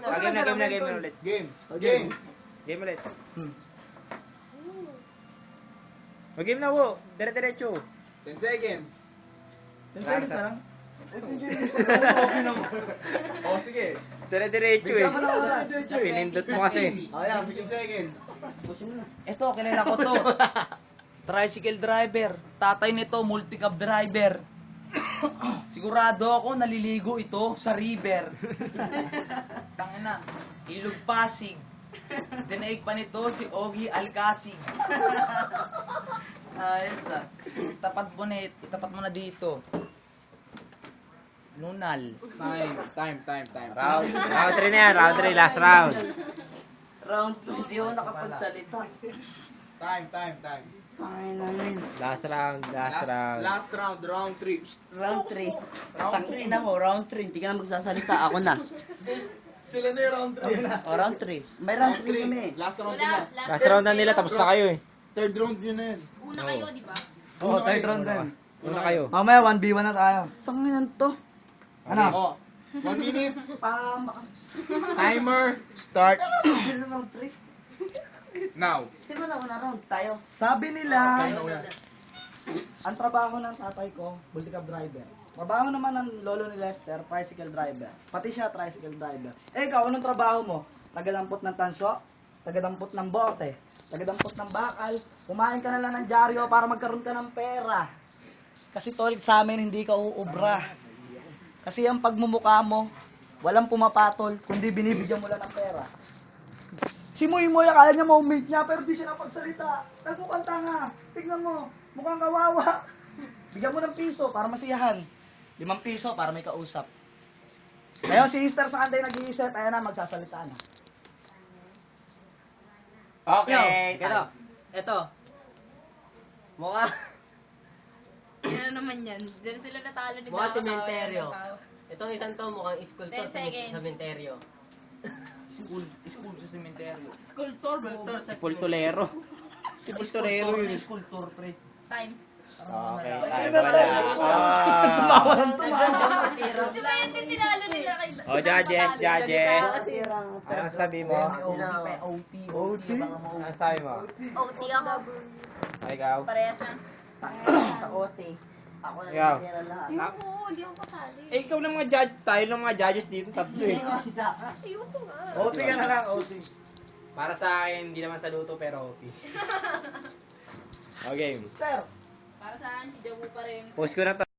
Game na ulit. Game ulit. Mag-game na wo. Dire-diretso. 10 seconds. 10 seconds na lang. Oh, sige. Dire-diretso eh. Bigyan mo ng oras. Pinindot mo kasi. Oh, yan. 15 seconds. Ito, kilala ko to. Tricycle driver. Tatay nito, multi-cab driver. Sigurado ako naliligo ito sa river. Tangina, Ilog Pasig. Dinaig pa nito si Ogie Alcacig. Ayos ah. Itapat mo na dito. Nunal. Time. Round 3 na yan. Round 3. Last round. Round 2, hindi ako nakapagsalita. Time. Ay namin. Last round. Last round, round 3. Round 3. Round Tangina mo, round 3. Hindi ka na magsasalita. Ako na. Sila na yung round 3. O, round 3. May round 3 kami. Last round na. Last round na nila. Tapos na kayo eh. Third round yun na yan. Una kayo, di ba? Oo, third round na yun. Una kayo. Mamaya 1v1 na tayo. Tanginan to. Ano? Oh, 1 minute. Pama. Timer starts Round 3. now. Sino na una round? Tayo. Sabi nila, ang trabaho ng tatay ko, multi-cab driver. Trabaho naman ng lolo ni Lester, tricycle driver. Pati siya, tricycle driver. Eh, ikaw, anong trabaho mo? Tagadampot ng tanso, tagadampot ng bote, tagadampot ng bakal, kumain ka na lang ng dyaryo para magkaroon ka ng pera. Kasi tol, sa amin hindi ka uubra. Kasi ang pagmumukha mo, walang pumapatol, kundi binibigyan mo lang ng pera. Si Moy Moy, akala niya ma-meet niya, pero di siya napagsalita. Nagmukhang tanga. Tignan mo, mukhang kawawa. Bigyan mo ng piso para masiyahan. 5 piso para may kausap. Ngayon si Easter sa kanday nag-iisip, ayan na, magsasalita na. Okay. Ito. Mukha. Yan naman yan. Diyan sila natalo. Mukha sementeryo. nagkakatawa. Itong isang to mukhang school to 10 seconds. sa sementeryo. School sa cementerio. Sculptor, bobo. Si Pultolero. Si Pultolero yun. School tour, pre. Time. Okay. Ayun Tayo na, wala. tumawa ng tumawa. Di ba yan din tinalo nila kay... Oh, judges. Ano sabi mo? OT. Ano sabi mo? OT ako. Ikaw? Parehas na. Sa OT. Ako na Ikaw. natira lahat. Ayoko, hindi ako kasali. Eh, ikaw lang mga judge. Tayo lang mga judges dito. Tatlo eh. Ayoko nga. OT ka na lang, OT. Para sa akin, hindi naman sa luto pero OP. Okay. Easter. Para saan, si Jabu pa rin. Post ko na to.